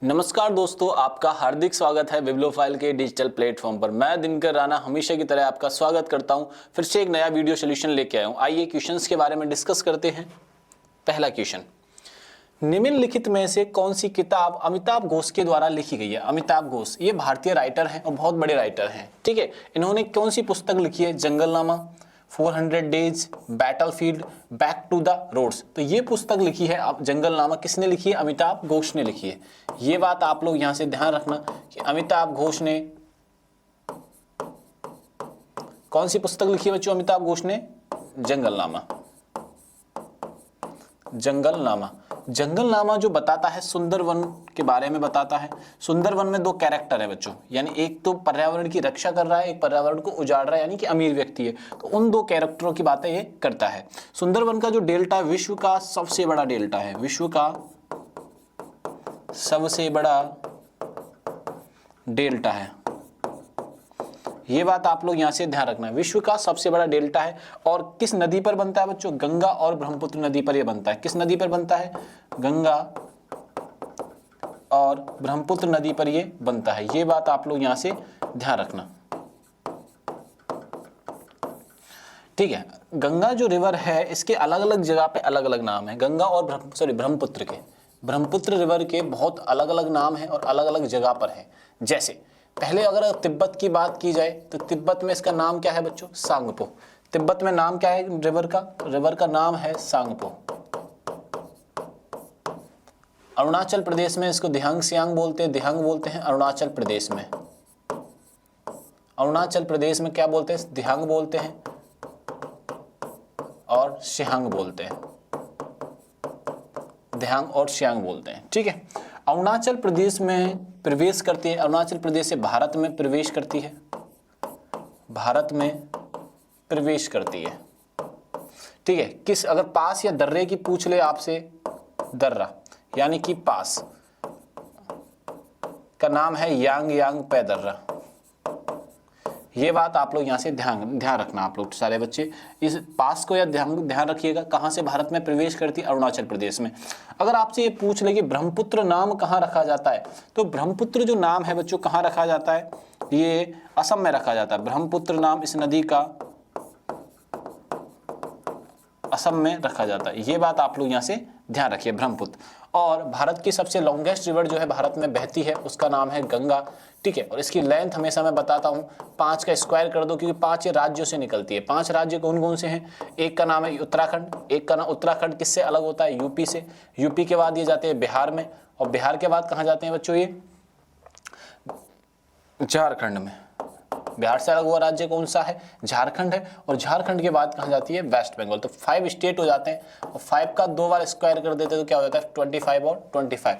नमस्कार दोस्तों, आपका हार्दिक स्वागत है बिब्लियोफाइल के डिजिटल प्लेटफॉर्म पर। मैं दिनकर राणा हमेशा की तरह आपका स्वागत करता हूं। फिर से एक नया वीडियो सोल्यूशन लेके आया हूं। आइए क्वेश्चंस के बारे में डिस्कस करते हैं। पहला क्वेश्चन, निम्नलिखित में से कौन सी किताब अमिताभ घोष के द्वारा लिखी गई है? अमिताभ घोष ये भारतीय राइटर हैं और बहुत बड़े राइटर हैं, ठीक है। इन्होंने कौन सी पुस्तक लिखी है? Junglenama, 400 days, battlefield, back to the roads. तो ये पुस्तक लिखी है अब जंगलनामा किसने लिखी है? अमिताभ घोष ने लिखी है। ये बात आप लोग यहां से ध्यान रखना कि अमिताभ घोष ने कौन सी पुस्तक लिखी है बच्चों? अमिताभ घोष ने जंगलनामा। जंगलनामा जंगलनामा जो बताता है सुंदरवन के बारे में बताता है। सुंदरवन में दो कैरेक्टर है बच्चों, यानी एक तो पर्यावरण की रक्षा कर रहा है, एक पर्यावरण को उजाड़ रहा है, यानी कि अमीर व्यक्ति है। तो उन दो कैरेक्टरों की बातें ये करता है। सुंदरवन का जो डेल्टा विश्व का सबसे बड़ा डेल्टा है, विश्व का सबसे बड़ा डेल्टा है। ये बात आप लोग यहां से ध्यान रखना है, विश्व का सबसे बड़ा डेल्टा है। और किस नदी पर बनता है बच्चों? गंगा और ब्रह्मपुत्र नदी पर यह बनता है। किस नदी पर बनता है? गंगा और ब्रह्मपुत्र नदी पर यह बनता है। ये बात आप लोग यहां से ध्यान रखना, ठीक है। गंगा जो रिवर है इसके अलग अलग जगह पे अलग अलग नाम है। गंगा और ब्रह्मपुत्र रिवर के बहुत अलग अलग नाम है और अलग अलग जगह पर है। जैसे पहले अगर तिब्बत की बात की जाए तो तिब्बत में इसका नाम क्या है बच्चों? सांगपो। तिब्बत में नाम क्या है रिवर का नाम है सांगपो। अरुणाचल प्रदेश में इसको दिहांग सियांग बोलते हैं अरुणाचल प्रदेश में। अरुणाचल प्रदेश में क्या बोलते हैं? दिहांग बोलते हैं और सियांग बोलते हैं। दिहांग और सियांग बोलते हैं, ठीक है। अरुणाचल प्रदेश में प्रवेश करती है, अरुणाचल प्रदेश से भारत में प्रवेश करती है, भारत में प्रवेश करती है, ठीक है। किस अगर पास या दर्रे की पूछ ले आपसे, दर्रा यानी कि पास का नाम है यांग पे दर्रा। ये बात आप लोग यहाँ से ध्यान रखना। आप लोग सारे बच्चे इस पास को या ध्यान रखिएगा। कहाँ से भारत में प्रवेश करती है? अरुणाचल प्रदेश में। अगर आपसे ये पूछ ले कि ब्रह्मपुत्र नाम कहाँ रखा जाता है, तो ब्रह्मपुत्र जो नाम है बच्चों कहाँ रखा जाता है? ये असम में रखा जाता है। ब्रह्मपुत्र नाम इस नदी का असम में रखा जाता है। ये बात आप लोग यहाँ से ध्यान रखिए, ब्रह्मपुत्र। और भारत की सबसे लॉन्गेस्ट रिवर जो है भारत में बहती है उसका नाम है गंगा, ठीक है। और इसकी लेंथ हमेशा मैं बताता हूँ 5 का स्क्वायर कर दो, क्योंकि 5 राज्यों से निकलती है। 5 राज्य कौन कौन से हैं? एक का नाम है उत्तराखंड। एक का नाम उत्तराखंड किससे अलग होता है? यूपी से। यूपी के बाद ये जाते हैं बिहार में, और बिहार के बाद कहाँ जाते हैं बच्चों? ये झारखंड में। बिहार से अलग हुआ राज्य कौन सा है? झारखंड है। और झारखंड के बाद कहाँ जाती है? वेस्ट बंगाल। तो 5 स्टेट हो जाते हैं, और 5 का 2 बार स्क्वायर कर देते हैं तो क्या हो जाता है? 25 और 25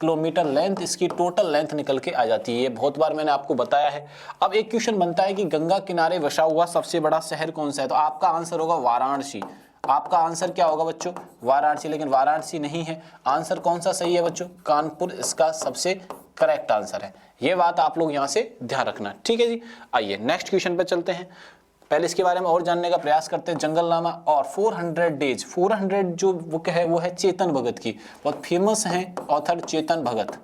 किलोमीटर लेंथ इसकी टोटल लेंथ निकल के आ जाती है। ये बहुत बार मैंने आपको बताया है। अब एक क्वेश्चन बनता है कि गंगा किनारे बसा हुआ सबसे बड़ा शहर कौन सा है? तो आपका आंसर होगा वाराणसी। आपका आंसर क्या होगा बच्चों? वाराणसी। लेकिन वाराणसी नहीं है। आंसर कौन सा सही है बच्चों? कानपुर इसका सबसे करेक्ट आंसर है। ये बात आप लोग यहां से ध्यान रखना, ठीक है जी। आइए नेक्स्ट क्वेश्चन पे चलते हैं। पहले इसके बारे में और जानने का प्रयास करते हैं। जंगलनामा और 400 डेज। 400 जो बुक है वो है चेतन भगत की, बहुत फेमस हैं ऑथर चेतन भगत।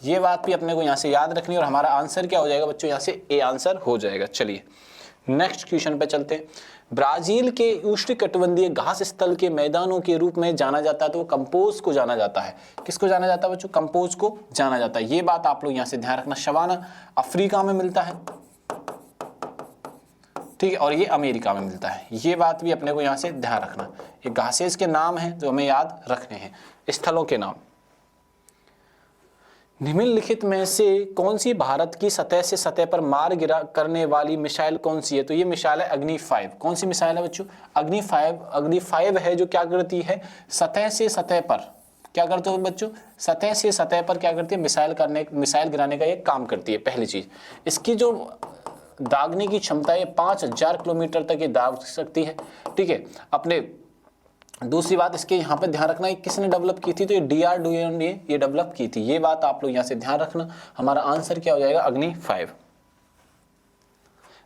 ये बात भी अपने को यहां से याद रखनी, और हमारा आंसर क्या हो जाएगा बच्चों? यहां से ए आंसर हो जाएगा। चलिए नेक्स्ट क्वेश्चन पे चलते हैं। ब्राजील के उष्णकटिबंधीय घास स्थल के मैदानों के रूप में जाना जाता है, तो वो कंपोज को जाना जाता है। किसको जाना जाता है बच्चों? कंपोज को जाना जाता है। ये बात आप लोग यहां से ध्यान रखना। सवाना अफ्रीका में मिलता है, ठीक है, और ये अमेरिका में मिलता है। ये बात भी अपने को यहां से ध्यान रखना। ये घासेस के नाम हैं जो हमें याद रखने हैं, स्थलों के नाम। निम्नलिखित में से कौन सी भारत की सतह से सतह पर मार गिरा करने वाली मिसाइल कौन सी है? तो ये मिसाइल है अग्नि 5। कौन सी मिसाइल है बच्चों? अग्नि 5 है, जो क्या करती है? सतह से सतह पर क्या करते हो बच्चों? सतह से सतह पर क्या करती है? मिसाइल गिराने का ये काम करती है। पहली चीज, इसकी जो दागने की क्षमता है 5000 किलोमीटर तक ये दाग सकती है, ठीक है। अपने दूसरी बात इसके यहाँ पे ध्यान रखना है किसने डेवलप की थी? तो ये DRDO ने ये डेवलप की थी। ये बात आप लोग यहाँ से ध्यान रखना। हमारा आंसर क्या हो जाएगा? अग्नि 5।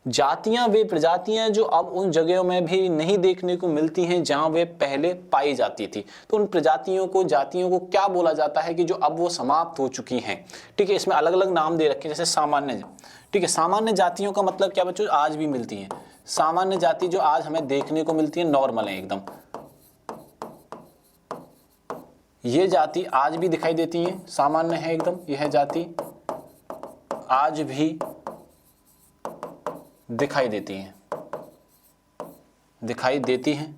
जातियां वे प्रजातियां जो अब उन जगहों में भी नहीं देखने को मिलती हैं जहां वे पहले पाई जाती थी। तो उन प्रजातियों को, जातियों को क्या बोला जाता है कि जो अब वो समाप्त हो चुकी हैं। ठीक है, इसमें अलग अलग नाम दे रखे हैं, जैसे सामान्य। ठीक है, सामान्य जातियों का मतलब क्या बच्चों, आज भी मिलती हैं। सामान्य जाति जो आज हमें देखने को मिलती है, नॉर्मल है एकदम, ये जाति आज भी दिखाई देती है, सामान्य है एकदम, यह जाति आज भी दिखाई देती हैं, दिखाई देती हैं।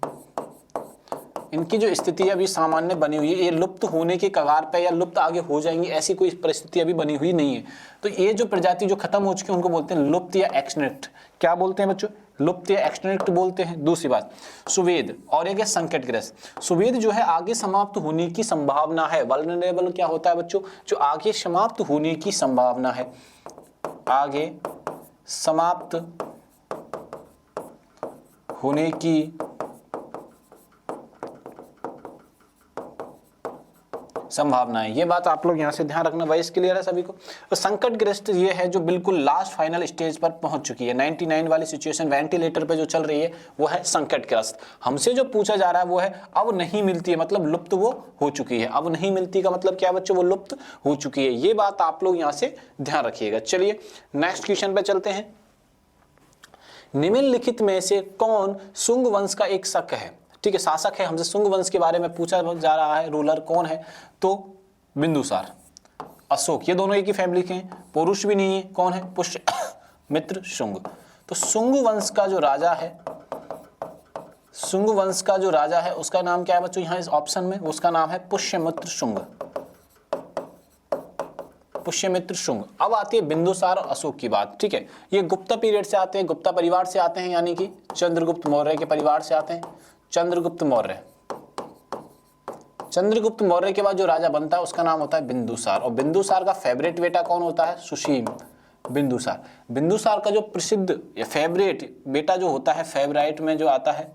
इनकी जो स्थिति अभी सामान्य बनी हुई है, ये लुप्त होने के कगार पे या लुप्त आगे हो जाएंगी, ऐसी कोई परिस्थिति अभी बनी हुई नहीं है। तो ये जो प्रजाति जो खत्म हो चुकी है उनको बोलते हैं लुप्त या एक्सटिंक्ट। क्या बोलते हैं बच्चों, लुप्त या एक्सटिंक्ट बोलते हैं। दूसरी बात सुवेद और एक है संकटग्रस्त। सुवेद जो है आगे समाप्त होने की संभावना है। वल्नरेबल क्या होता है बच्चों, जो आगे समाप्त होने की संभावना है, आगे समाप्त होने की संभावना है। ये बात आप लोग यहां से ध्यान रखना। वॉइस क्लियर है सभी को। तो संकटग्रस्त ये है जो बिल्कुल लास्ट फाइनल स्टेज पर पहुंच चुकी है, 99 वाली सिचुएशन, वेंटिलेटर पे जो चल रही है वो है संकटग्रस्त। हमसे जो पूछा जा रहा है वो है अब नहीं मिलती है, मतलब लुप्त वो हो चुकी है। अब नहीं मिलती का मतलब क्या बच्चों, वो लुप्त हो चुकी है। ये बात आप लोग यहां से ध्यान रखिएगा। चलिए नेक्स्ट क्वेश्चन पे चलते हैं। निम्नलिखित में से कौन सुंग वंश का एक शक है। ठीक है, शासक है। हमसे सुंग वंश के बारे में पूछा जा रहा है, रूलर कौन है, तो बिंदुसार, अशोक, ये दोनों एक ही फैमिली के हैं। पुरुष भी नहीं है, कौन है, पुष्यमित्र शुंग। तो सुंग वंश का जो राजा है, सुंग वंश का जो राजा है उसका नाम क्या है बच्चों, यहां इस ऑप्शन में, उसका नाम है पुष्यमित्र शुंग, पुष्यमित्र शुंग। अब आती है बिंदुसार और अशोक की बात। ठीक है, ये गुप्ता पीरियड से आते हैं, गुप्ता परिवार से आते हैं, यानी कि चंद्रगुप्त मौर्य के परिवार से आते हैं। चंद्रगुप्त मौर्य, चंद्रगुप्त मौर्य के बाद जो राजा बनता है उसका नाम होता है बिंदुसार। और बिंदुसार का फेवरेट बेटा कौन होता है, सुसीम। बिंदुसार, बिंदुसार का जो प्रसिद्ध या फेवरेट बेटा जो होता है, फेवराइट में जो आता है,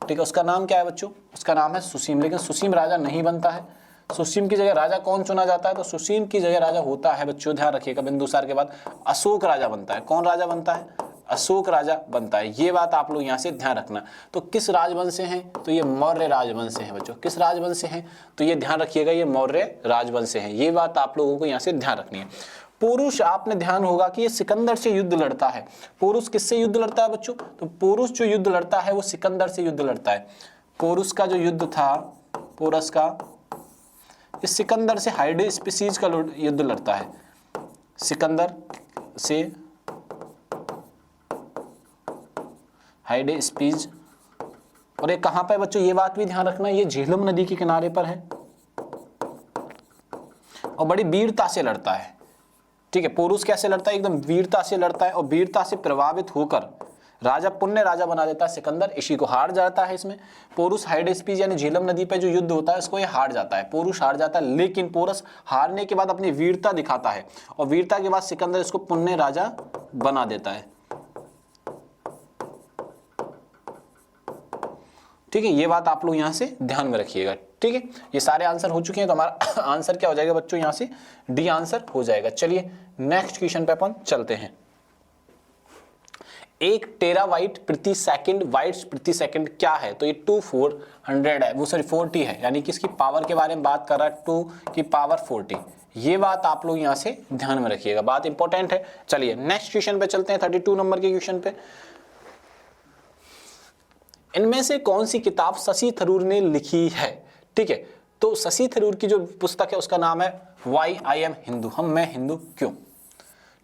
ठीक है, उसका नाम क्या है बच्चों, उसका नाम है सुसीम। लेकिन सुसीम राजा नहीं बनता है। सुसीम की जगह राजा कौन चुना जाता है, तो सुसीम की जगह राजा होता है बच्चों, ध्यान रखिएगा, बिंदुसार के बाद अशोक राजा बनता है। कौन राजा बनता है, अशोक राजा बनता है। ये बात आप लोग यहां से ध्यान रखना। तो किस राजवंश से हैं, तो ये मौर्य राजवंश से हैं बच्चों। किस राजवंश से हैं, तो ये ध्यान रखिएगा, ये मौर्य राजवंश से हैं। ये बात आप लोगों को यहां से ध्यान रखनी है। पुरुष, आपने ध्यान होगा कि ये सिकंदर से युद्ध लड़ता है। पुरुष किससे युद्ध लड़ता है बच्चों, तो पुरुष जो युद्ध लड़ता है वो सिकंदर से युद्ध लड़ता है। पुरुष का जो युद्ध था, पुरुष का इस सिकंदर से हाइडे स्पीसीज का युद्ध लड़ता है, सिकंदर से हाइडे स्पीज। और ये कहां पे बच्चों, ये बात भी ध्यान रखना, ये झेलम नदी के किनारे पर है और बड़ी वीरता से लड़ता है। ठीक है, पुरुष कैसे लड़ता है, एकदम वीरता से लड़ता है और वीरता से प्रभावित होकर राजा पुण्य राजा बना देता है सिकंदर, इसी को हार जाता है। इसमें पुरुष हाइडेस्पीज यानी झेलम नदी पे जो युद्ध होता है उसको ये हार जाता है, पुरुष हार जाता है। लेकिन पुरुष हारने के बाद अपनी वीरता दिखाता है और वीरता के बाद सिकंदर इसको पुण्य राजा बना देता है। ठीक है, ये बात आप लोग यहां से ध्यान में रखिएगा। ठीक है, ये सारे आंसर हो चुके हैं, तो हमारा आंसर क्या हो जाएगा बच्चों, यहां से डी आंसर हो जाएगा। चलिए नेक्स्ट क्वेश्चन पे अपन चलते हैं। एक टेराबाइट प्रति सेकंड, बाइट्स प्रति सेकंड क्या है, तो ये 2400 है, वो सॉरी 40 है, यानी कि इसकी पावर के बारे में बात कर रहा है, 2 की पावर 40। ये बात आप लोग यहां से ध्यान में रखिएगा, बात इंपॉर्टेंट है। चलिए नेक्स्ट क्वेश्चन पे चलते हैं, 32 नंबर के क्वेश्चन पे। इनमें से कौन सी किताब शशि थरूर ने लिखी है। ठीक है, तो शशि थरूर की जो पुस्तक है उसका नाम है व्हाई आई एम हिंदू, हम मैं हिंदू क्यों।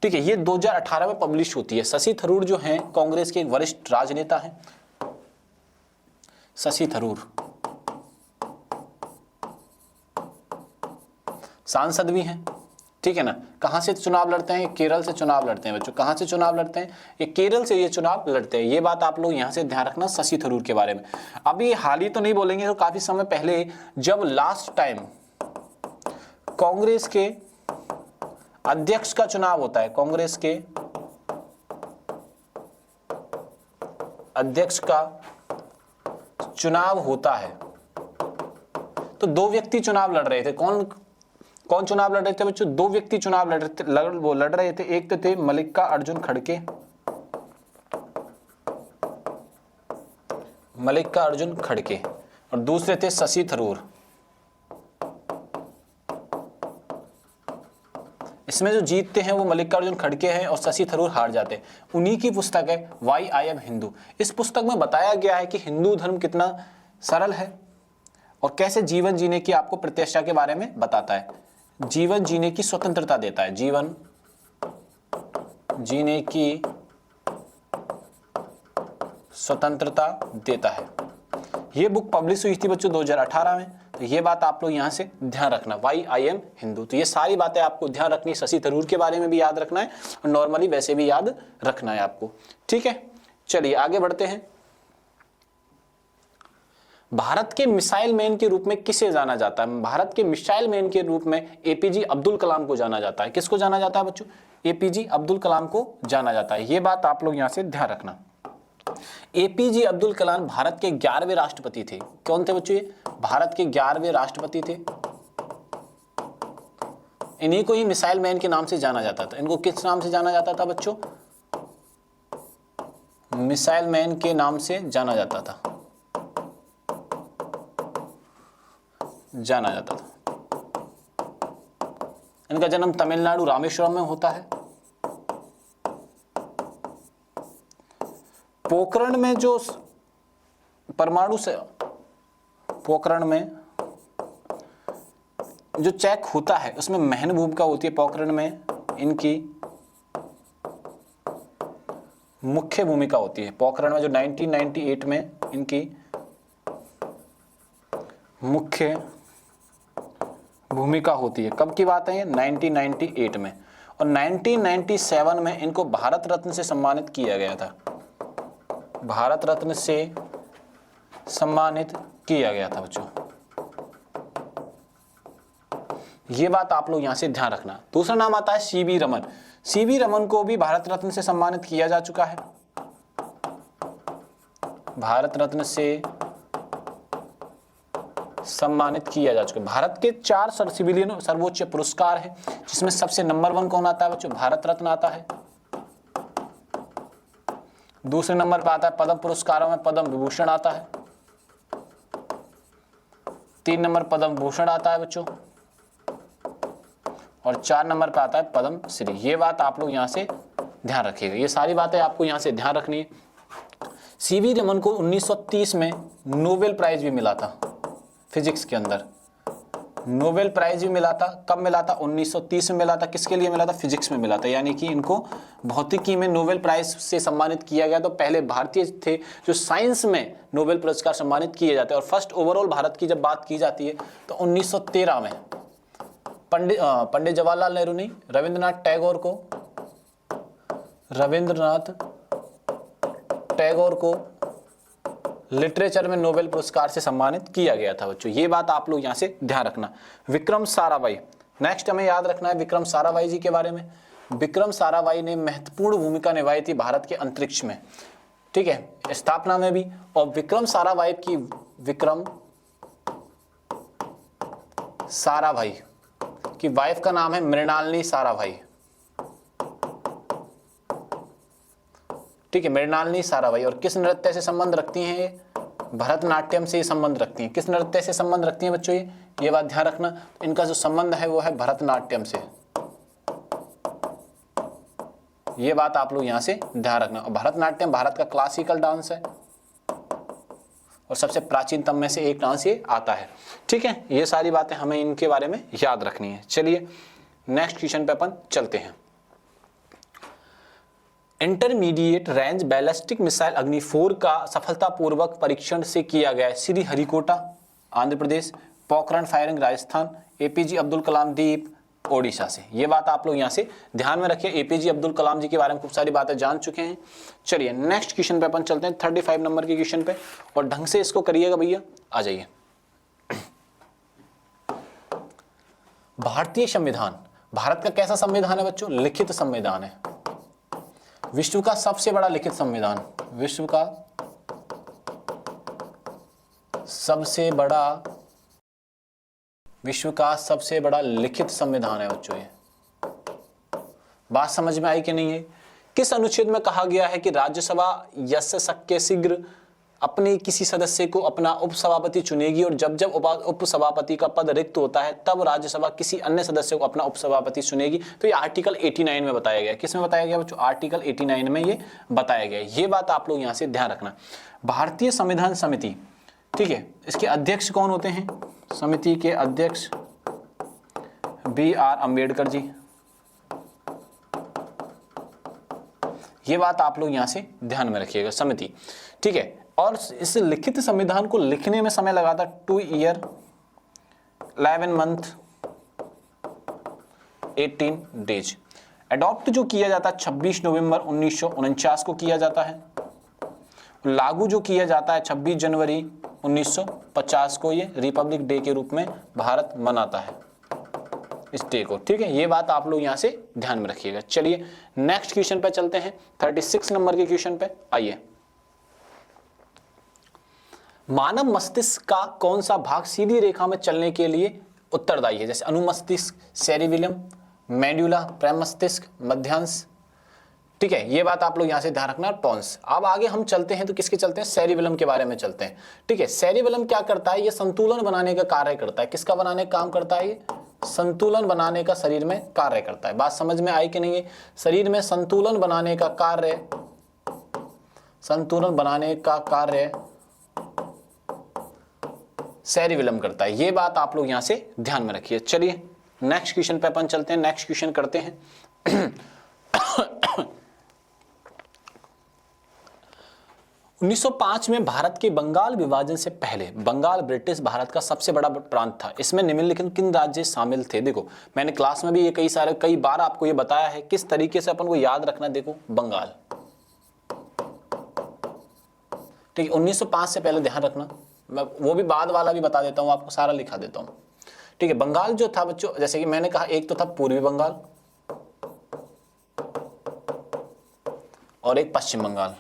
ठीक है, ये 2018 में पब्लिश होती है। शशि थरूर जो हैं कांग्रेस के एक वरिष्ठ राजनेता हैं, शशि थरूर सांसद भी हैं। ठीक है ना, कहां से चुनाव लड़ते हैं, केरल से चुनाव लड़ते हैं बच्चों। कहां से चुनाव लड़ते हैं, ये केरल से ये चुनाव लड़ते हैं। ये बात आप लोग यहां से ध्यान रखना शशि थरूर के बारे में। अभी हाल ही तो नहीं बोलेंगे, तो काफी समय पहले जब लास्ट टाइम कांग्रेस के अध्यक्ष का चुनाव होता है, कांग्रेस के अध्यक्ष का चुनाव होता है, तो 2 व्यक्ति चुनाव लड़ रहे थे। कौन चुनाव लड़ रहे थे बच्चों, 2 व्यक्ति चुनाव लड़ रहे थे। एक तो थे मल्लिका अर्जुन खड़गे मल्लिकार्जुन खड़गे और दूसरे थे शशि थरूर। इसमें जो जीतते हैं वो मल्लिकार्जुन खड़गे हैं और शशि थरूर हार जाते हैं। उन्हीं की पुस्तक है वाई आई एम हिंदू। इस पुस्तक में बताया गया है कि हिंदू धर्म कितना सरल है और कैसे जीवन जीने की आपको प्रतिष्ठा के बारे में बताता है, जीवन जीने की स्वतंत्रता देता है, जीवन जीने की स्वतंत्रता देता है। ये बुक पब्लिश हुई थी बच्चों 2018 में। तो ये बात आप लोग यहाँ से ध्यान रखना, वाई आई एम हिंदू। तो ये सारी बातें आपको ध्यान रखनी, शशि थरूर के बारे में भी याद रखना है और नॉर्मली वैसे भी याद रखना है आपको, ठीक है। चलिए आगे बढ़ते हैं। भारत के मिसाइल मैन के रूप में किसे जाना जाता है? भारत के मिसाइल मैन के रूप में एपीजे अब्दुल कलाम को जाना जाता है। किसको जाना जाता है बच्चों? एपीजे अब्दुल कलाम को जाना जाता है। ये बात आप लोग यहाँ से ध्यान रखना। एपीजे अब्दुल कलाम भारत के 11वें राष्ट्रपति थे। कौन थे बच्चों? ये भारत के 11वें राष्ट्रपति थे। इन्हीं को ही मिसाइल मैन के नाम से जाना जाता था। इनको किस नाम से जाना जाता था बच्चों? मिसाइल मैन के नाम से जाना जाता था, जाना जाता था। इनका जन्म तमिलनाडु रामेश्वरम में होता है। पोखरण में जो परमाणु से पोखरण में जो चेक होता है उसमें महन भूमिका होती है। पोखरण में इनकी मुख्य भूमिका होती है। पोखरण में जो 1998 में इनकी मुख्य भूमिका होती है। कब की बात है ये? 1998 में। और 1997 में इनको भारत रत्न से सम्मानित किया गया था। भारत रत्न से सम्मानित किया गया था बच्चों। ये बात आप लोग यहां से ध्यान रखना। दूसरा नाम आता है सीवी रमन। सीवी रमन को भी भारत रत्न से सम्मानित किया जा चुका है। भारत रत्न से सम्मानित किया जा चुका है। भारत के 4 सिविलियन सर्वोच्च पुरस्कार है, जिसमें सबसे नंबर 1 कौन आता है बच्चों? भारत रत्न आता है। दूसरे नंबर पर आता है पद्म पुरस्कारों में पद्म विभूषण आता है। 3 नंबर पद्म भूषण आता है बच्चों और 4 नंबर पर आता है पद्म श्री। ये बात आप लोग यहां से ध्यान रखिएगा। ये सारी बातें आपको यहां से ध्यान रखनी है। सीवी रमन को 1930 में नोबेल प्राइज भी मिला था फिजिक्स के अंदर। नोबेल प्राइज भी मिला था। कब मिला था? 1930 में मिला था। किसके लिए मिला था? फिजिक्स में मिला था। यानी कि इनको भौतिकी में नोबेल प्राइज से सम्मानित किया गया। तो पहले भारतीय थे जो साइंस में नोबेल पुरस्कार सम्मानित किए जाते हैं। और फर्स्ट ओवरऑल भारत की जब बात की जाती है तो 1913 में पंडित जवाहरलाल नेहरू ने रविंद्रनाथ टैगोर को लिटरेचर में नोबेल पुरस्कार से सम्मानित किया गया था बच्चों। ये बात आप लोग यहां से ध्यान रखना। विक्रम साराभाई, नेक्स्ट हमें याद रखना है विक्रम साराभाई जी के बारे में। विक्रम साराभाई ने महत्वपूर्ण भूमिका निभाई थी भारत के अंतरिक्ष में, ठीक है, स्थापना में भी। और विक्रम साराभाई की वाइफ का नाम है मृणालिनी साराभाई, ठीक है, मृणालिनी साराभाई। और किस नृत्य से संबंध रखती हैं ये? भरतनाट्यम से संबंध रखती हैं। किस नृत्य से संबंध रखती हैं बच्चों? ये बात ध्यान रखना। तो इनका जो संबंध है वो है भरतनाट्यम से। ये बात आप लोग यहां से ध्यान रखना। और भरतनाट्यम भारत का क्लासिकल डांस है और सबसे प्राचीनतम में से एक डांस ये आता है, ठीक है। ये सारी बातें हमें इनके बारे में याद रखनी है। चलिए नेक्स्ट क्वेश्चन पे अपन चलते हैं। इंटरमीडिएट रेंज बैलिस्टिक मिसाइल अग्नि 4 का सफलतापूर्वक परीक्षण से किया गया है श्रीहरिकोटा आंध्र प्रदेश, पोखरण फायरिंग राजस्थान, एपीजे अब्दुल कलाम द्वीप ओडिशा से। ये बात आप लोग यहाँ से ध्यान में रखिए। एपीजे अब्दुल कलाम जी के बारे में खूब सारी बातें जान चुके हैं। चलिए नेक्स्ट क्वेश्चन पे अपन चलते हैं, 35 नंबर के क्वेश्चन पे, और ढंग से इसको करिएगा भैया। आ जाइए। भारतीय संविधान, भारत का कैसा संविधान है बच्चों? लिखित संविधान है। विश्व का सबसे बड़ा लिखित संविधान, विश्व का सबसे बड़ा लिखित संविधान है बच्चों। ये बात समझ में आई कि नहीं है? किस अनुच्छेद में कहा गया है कि राज्यसभा यस्य शक्य शीघ्र अपने किसी सदस्य को अपना उपसभापति चुनेगी और जब जब उपसभापति का पद रिक्त होता है तब राज्यसभा किसी अन्य सदस्य को अपना उपसभापति चुनेगी। तो ये आर्टिकल 89 में बताया गया। किसमें बताया गया बच्चों? आर्टिकल 89 में ये बताया गया। ये बात आप लोग यहाँ से ध्यान रखना। भारतीय संविधान समिति, ठीक है, इसके अध्यक्ष कौन होते हैं? समिति के अध्यक्ष BR अम्बेडकर जी। ये बात आप लोग यहां से ध्यान में रखिएगा, समिति, ठीक है। और इस लिखित संविधान को लिखने में समय लगा था 2 ईयर 11 मंथ 18 डेज। अडॉप्ट जो किया जाता 26 नवंबर 1949 को किया जाता है। लागू जो किया जाता है 26 जनवरी 1950 को। ये रिपब्लिक डे के रूप में भारत मनाता है इस डे को, ठीक है। ये बात आप लोग यहां से ध्यान में रखिएगा। चलिए नेक्स्ट क्वेश्चन पे चलते हैं, 36 नंबर के क्वेश्चन पे आइए। मानव मस्तिष्क का कौन सा भाग सीधी रेखा में चलने के लिए उत्तरदायी है? जैसे अनुमस्तिष्क, सेरिबेलम, मेडुला, प्रमस्तिष्क, मध्यांश, ठीक है। ये बात आप लोग यहां से ध्यान रखना, टॉन्स। अब आगे हम चलते हैं तो किसके चलते हैं? सेरिबेलम के बारे में चलते हैं, ठीक है। सेरिबेलम क्या करता है? ये संतुलन बनाने का कार्य करता है। किसका बनाने का काम करता है? ये संतुलन बनाने का शरीर में कार्य करता है। बात समझ में आई कि नहीं है? शरीर में संतुलन बनाने का कार्य, संतुलन बनाने का कार्य सेरिबेलम करता है। ये बात आप लोग यहां से ध्यान में रखिए। चलिए नेक्स्ट क्वेश्चन पे अपन चलते हैं, नेक्स्ट क्वेश्चन करते हैं। 1905 में भारत के बंगाल विभाजन से पहले बंगाल ब्रिटिश भारत का सबसे बड़ा प्रांत था। इसमें निम्नलिखित किन राज्य शामिल थे? देखो मैंने क्लास में भी ये कई बार आपको ये बताया है किस तरीके से अपन को याद रखना। देखो बंगाल, ठीक है, 1905 से पहले ध्यान रखना। मैं वो भी बाद वाला भी बता देता हूं आपको, सारा लिखा देता हूं, ठीक है। बंगाल जो था बच्चों, जैसे कि मैंने कहा, एक तो था पूर्वी बंगाल और एक पश्चिम बंगाल।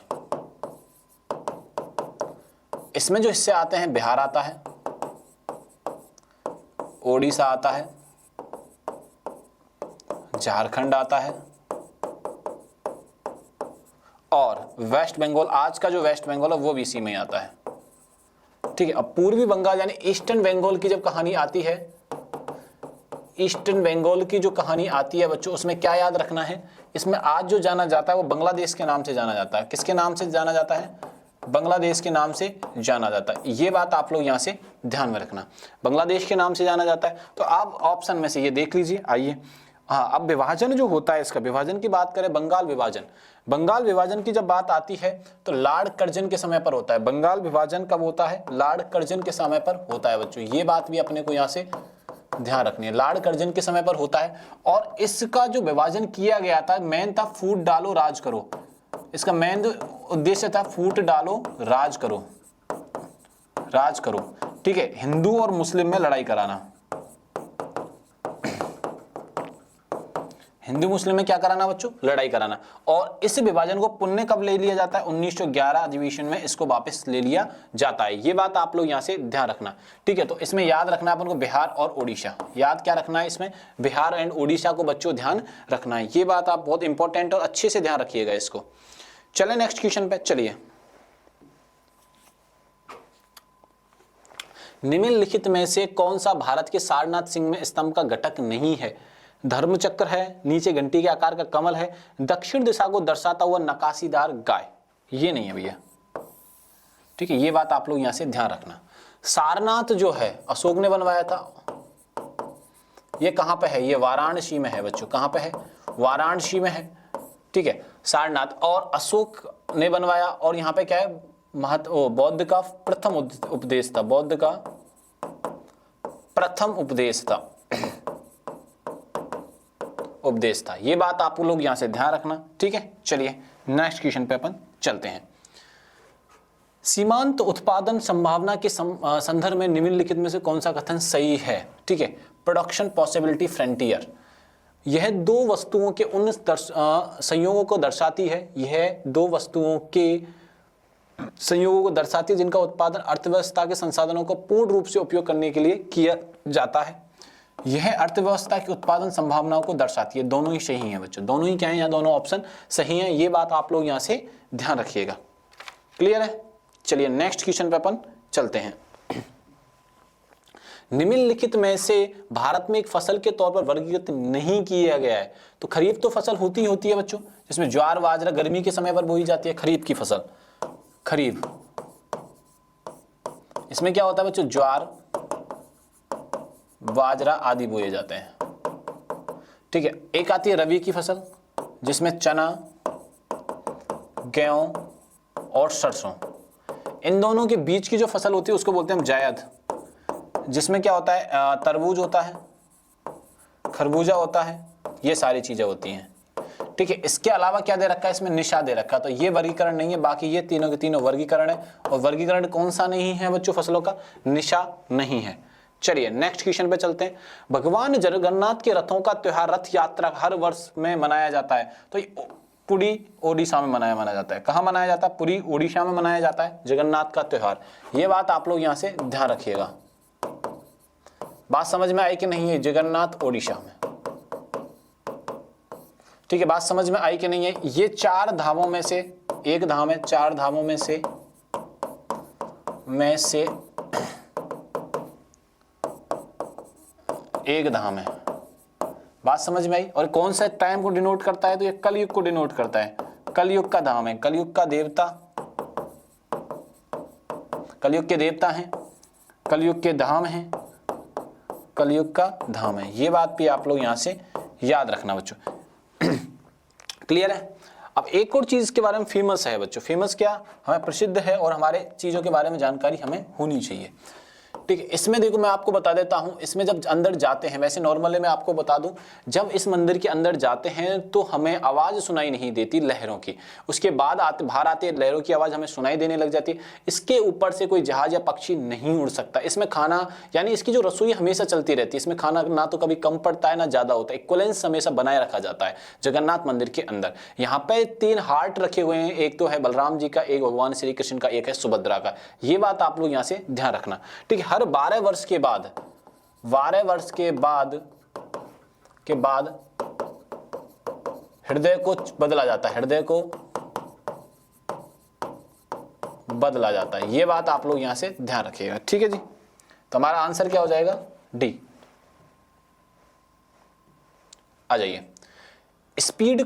इसमें जो हिस्से आते हैं, बिहार आता है, ओडिशा आता है, झारखंड आता है और वेस्ट बंगाल, आज का जो वेस्ट बंगाल है वो भी इसी में आता है, ठीक है। अब पूर्वी बंगाल यानी ईस्टर्न बंगाल की जब कहानी आती है, ईस्टर्न बंगाल की जो कहानी आती है बच्चों, उसमें क्या याद रखना है? इसमें आज जो जाना जाता है वो बांग्लादेश के नाम से जाना जाता है। किसके नाम से जाना जाता है? बांग्लादेश के नाम से जाना जाता है। ये बात आप लोग यहां से ध्यान में रखना, बांग्लादेश के नाम से जाना जाता है। तो आप ऑप्शन में से ये देख लीजिए। आइए, हाँ, अब विभाजन जो होता है, इसका विभाजन की बात करें, बंगाल विभाजन, बंगाल विभाजन की जब बात आती है तो लॉर्ड कर्जन के समय पर होता है। बंगाल विभाजन कब होता है? लॉर्ड कर्जन के समय पर होता है बच्चों। ये बात भी अपने को यहाँ से ध्यान रखनी है, लॉर्ड कर्जन के समय पर होता है। और इसका जो विभाजन किया गया था, मेन था फूट डालो राज करो। इसका मेन जो उद्देश्य था, फूट डालो राज करो, राज करो, ठीक है। हिंदू और मुस्लिम में लड़ाई कराना, हिंदू मुस्लिम में क्या कराना बच्चों? लड़ाई कराना। और इस विभाजन को पुनः कब ले लिया जाता है? 1911 अधिवेशन में इसको वापस ले लिया जाता है। ये बात आप लोग यहां से ध्यान रखना, ठीक है। तो इसमें याद रखना अपन को बिहार और ओडिशा, याद क्या रखना है इसमें? बिहार एंड ओडिशा को बच्चों ध्यान रखना है। ये बात आप बहुत इंपॉर्टेंट और अच्छे से ध्यान रखिएगा इसको। चले नेक्स्ट क्वेश्चन पे चलिए। निम्नलिखित में से कौन सा भारत के सारनाथ सिंह में स्तंभ का घटक नहीं है? धर्मचक्र है, नीचे घंटी के आकार का कमल है, दक्षिण दिशा को दर्शाता हुआ नकाशीदार गाय, ये नहीं है भैया, ठीक है। ये बात आप लोग यहां से ध्यान रखना। सारनाथ जो है अशोक ने बनवाया था। ये कहां पे है? ये वाराणसी में है बच्चों। कहां पे है? वाराणसी में है, ठीक है, सारनाथ। और अशोक ने बनवाया। और यहाँ पे क्या है? बौद्ध का प्रथम उपदेश था, बौद्ध का प्रथम उपदेश था, उपदेश था। ये बात आप लोग यहां से ध्यान रखना, ठीक है। चलिए नेक्स्ट क्वेश्चन पे अपन चलते हैं। सीमांत उत्पादन संभावना के संदर्भ में निम्नलिखित में से कौन सा कथन सही है? ठीक है, प्रोडक्शन पॉसिबिलिटी फ्रंटियर। यह दो वस्तुओं के उन संयोगों को दर्शाती है, यह दो वस्तुओं के संयोगों को दर्शाती है जिनका उत्पादन अर्थव्यवस्था के संसाधनों को पूर्ण रूप से उपयोग करने के लिए किया जाता है। यह अर्थव्यवस्था की उत्पादन संभावनाओं को दर्शाती है। दोनों ही सही हैं बच्चों, दोनों ही क्या है? यहाँ दोनों ऑप्शन सही हैं। ये बात आप लोग यहाँ से ध्यान रखिएगा। क्लियर है? चलिए नेक्स्ट क्वेश्चन पे अपन चलते हैं। निम्नलिखित में से भारत में एक फसल के तौर पर वर्गीकृत नहीं किया गया है। तो खरीफ तो फसल होती है बच्चों, जिसमें ज्वार बाजरा गर्मी के समय पर बोई जाती है, खरीफ की फसल खरीफ। इसमें क्या होता है बच्चों, ज्वार बाजरा आदि बोए जाते हैं। ठीक है, एक आती है रबी की फसल, जिसमें चना गेहूं और सरसों, इन दोनों के बीच की जो फसल होती है उसको बोलते हैं हम जायद, जिसमें क्या होता है, तरबूज होता है, खरबूजा होता है, ये सारी चीजें होती हैं। ठीक है, इसके अलावा क्या दे रखा है, इसमें निशा दे रखा है, तो ये वर्गीकरण नहीं है, बाकी ये तीनों के तीनों वर्गीकरण है। और वर्गीकरण कौन सा नहीं है बच्चों फसलों का, निशा नहीं है। चलिए नेक्स्ट क्वेश्चन पे चलते हैं। भगवान जगन्नाथ के रथों का त्योहार रथ यात्रा हर वर्ष में मनाया जाता है, तो पुरी ओडिशा में मनाया जाता है। कहाँ मनाया जाता है, पुरी ओडिशा में मनाया जाता है जगन्नाथ का त्योहार। ये बात आप लोग यहाँ से ध्यान रखिएगा। बात समझ में आई कि नहीं है, जगन्नाथ ओडिशा में। ठीक है, बात समझ में आई कि नहीं है। ये 4 धामों में से एक धाम है, 4 धामों में से एक धाम है। बात समझ में आई। और कौन सा टाइम को डिनोट करता है, तो ये कलयुग को डिनोट करता है। कलयुग का धाम है, कलयुग का देवता, कलयुग के देवता हैं, कलयुग के धाम हैं, कलयुग का धाम है। ये बात भी आप लोग यहां से याद रखना बच्चों। क्लियर है। अब एक और चीज के बारे में फेमस है बच्चों, फेमस क्या, हमें प्रसिद्ध है और हमारे चीजों के बारे में जानकारी हमें होनी चाहिए। ठीक है, इसमें देखो मैं आपको बता देता हूं, इसमें जब अंदर जाते हैं, वैसे नॉर्मली मैं आपको बता दूं, जब इस मंदिर के अंदर जाते हैं तो हमें आवाज सुनाई नहीं देती लहरों की, उसके बाद बाहर आते लहरों की आवाज हमें सुनाई देने लग जाती है। इसके ऊपर से कोई जहाज या पक्षी नहीं उड़ सकता। इसमें खाना यानी इसकी जो रसोई हमेशा चलती रहती है, इसमें खाना ना तो कभी कम पड़ता है ना ज्यादा होता है, इक्वलेंस हमेशा बनाए रखा जाता है जगन्नाथ मंदिर के अंदर। यहाँ पे 3 हार्ट रखे हुए हैं, एक तो है बलराम जी का, एक भगवान श्री कृष्ण का, एक है सुभद्रा का। ये बात आप लोग यहाँ से ध्यान रखना। ठीक है, हर 12 वर्ष के बाद 12 वर्ष के बाद हृदय को बदला जाता है, हृदय को बदला जाता है। ये बात आप लोग यहां से ध्यान रखिएगा। ठीक है जी, तो हमारा आंसर क्या हो जाएगा, डी। आ जाइए। Speed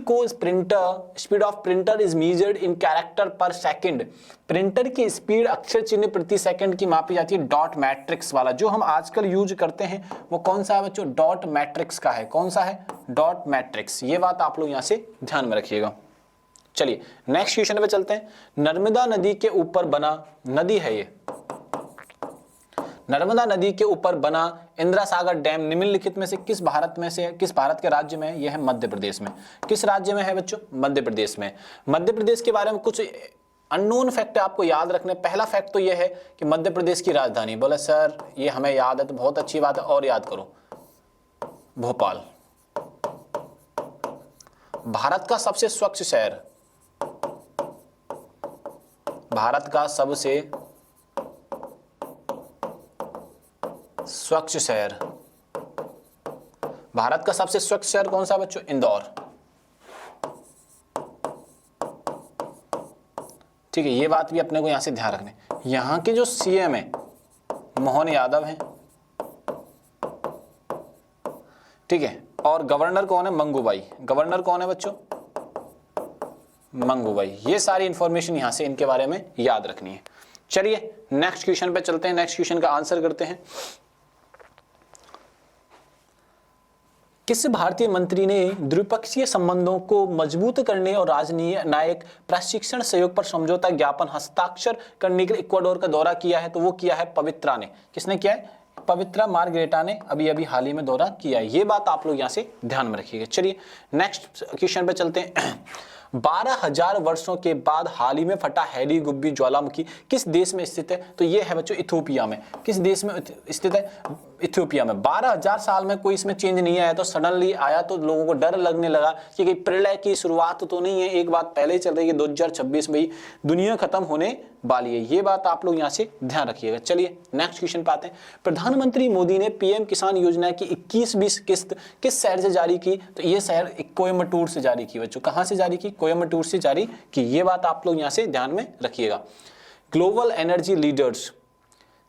of printer is measured in character पर सेकंड। प्रिंटर की स्पीड अक्षर चिन्ह प्रति सेकंड की मापी जाती है डॉट मैट्रिक्स वाला। जो हम आजकल यूज करते हैं वो कौन सा है बच्चों, डॉट मैट्रिक्स का है। कौन सा है, डॉट मैट्रिक्स। ये बात आप लोग यहां से ध्यान में रखिएगा। चलिए नेक्स्ट क्वेश्चन पे चलते हैं। नर्मदा नदी के ऊपर बना, नदी है ये, नर्मदा नदी के ऊपर बना इंदिरा सागर डैम निम्नलिखित में से किस भारत के राज्य में है? यह है मध्य प्रदेश में। किस राज्य में है बच्चों, मध्य प्रदेश में। मध्य प्रदेश के बारे में कुछ अननोन फैक्ट आपको याद रखने। पहला फैक्ट तो यह है कि मध्य प्रदेश की राजधानी, बोले सर ये हमें याद है, तो बहुत अच्छी बात है, और याद करो, भोपाल। भारत का सबसे स्वच्छ शहर, भारत का सबसे स्वच्छ शहर, भारत का सबसे स्वच्छ शहर कौन सा बच्चों, इंदौर। ठीक है, ये बात भी अपने को यहां से ध्यान रखने। यहां के जो सीएम है मोहन यादव हैं, ठीक है, और गवर्नर कौन है, मंगूबाई। गवर्नर कौन है बच्चों, मंगूबाई। ये सारी इंफॉर्मेशन यहां से इनके बारे में याद रखनी है। चलिए नेक्स्ट क्वेश्चन पे चलते हैं, नेक्स्ट क्वेश्चन का आंसर करते हैं। किस भारतीय मंत्री ने द्विपक्षीय संबंधों को मजबूत करने और राजनयिक प्रशिक्षण सहयोग पर समझौता ज्ञापन हस्ताक्षर करने के लिए इक्वाडोर का दौरा किया है? तो वो किया है पवित्रा ने। किसने किया है, पवित्रा मार्गरेटा ने अभी हाल ही में दौरा किया है। ये बात आप लोग यहां से ध्यान में रखिएगा। चलिए नेक्स्ट क्वेश्चन पे चलते हैं। 12,000 वर्षों के बाद हाल ही में फटा हैरी गुब्बी ज्वालामुखी किस देश में स्थित है? तो ये है बच्चों इथियोपिया में। किस देश में स्थित है, इथियोपिया में। 12,000 साल में कोई इसमें चेंज नहीं आया, तो सडनली आया तो लोगों को डर लगने लगा कि कहीं प्रलय की शुरुआत तो नहीं है। एक बात पहले ही चल रही है, 2026 में ही दुनिया खत्म होने वाली है। ये बात आप लोग यहाँ से ध्यान रखिएगा। चलिए नेक्स्ट क्वेश्चन पे आते हैं। प्रधानमंत्री मोदी ने पीएम किसान योजना की 21-20 किस्त किस शहर से जारी की? तो ये शहर कोयम्बटूर से जारी की बच्चों। कहां से जारी की, कोयम्बटूर से जारी की। ये बात आप लोग यहाँ से ध्यान में रखिएगा। ग्लोबल एनर्जी लीडर्स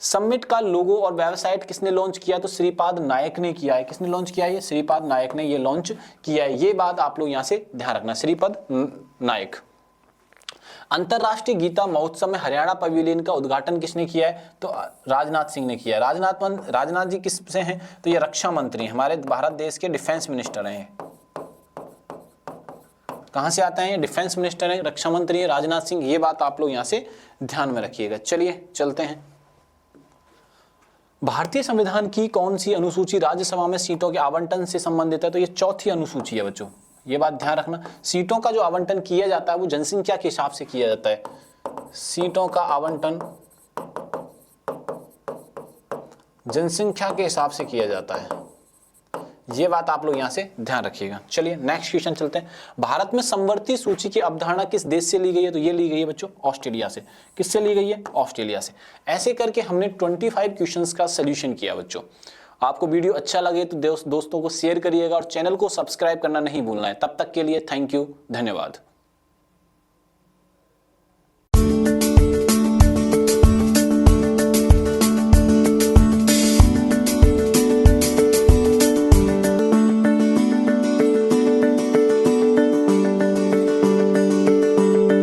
समिट का लोगो और वेबसाइट किसने लॉन्च किया? तो श्रीपाद नायक ने किया है। किसने लॉन्च किया है? ये श्रीपाद नायक ने ये लॉन्च किया है। ये बात आप लोग यहां से ध्यान रखना, श्रीपद नायक। अंतरराष्ट्रीय गीता महोत्सव में हरियाणा पवेलियन का उद्घाटन किसने किया है? तो राजनाथ सिंह ने किया। राजनाथ जी किस से हैं? तो ये रक्षा मंत्री हैं, हमारे भारत देश के डिफेंस मिनिस्टर हैं। कहां से आते हैं? डिफेंस मिनिस्टर हैं, रक्षा मंत्री हैं राजनाथ सिंह। ये बात आप लोग यहां से ध्यान में रखिएगा। चलिए चलते हैं। भारतीय संविधान की कौन सी अनुसूची राज्यसभा में सीटों के आवंटन से संबंधित है? तो ये चौथी अनुसूची है बच्चों, ये बात ध्यान रखना। सीटों का जो आवंटन किया जाता है वो जनसंख्या के हिसाब से किया जाता है। सीटों का आवंटन जनसंख्या के हिसाब से किया जाता है। ये बात आप लोग यहां से ध्यान रखिएगा। चलिए नेक्स्ट क्वेश्चन चलते हैं। भारत में समवर्ती सूची की अवधारणा किस देश से ली गई है? तो ये ली गई है बच्चों ऑस्ट्रेलिया से। किससे ली गई है? ऑस्ट्रेलिया से। ऐसे करके हमने 25 क्वेश्चंस का सोल्यूशन किया बच्चों। आपको वीडियो अच्छा लगे तो दोस्तों को शेयर करिएगा और चैनल को सब्सक्राइब करना नहीं भूलना है। तब तक के लिए थैंक यू, धन्यवाद।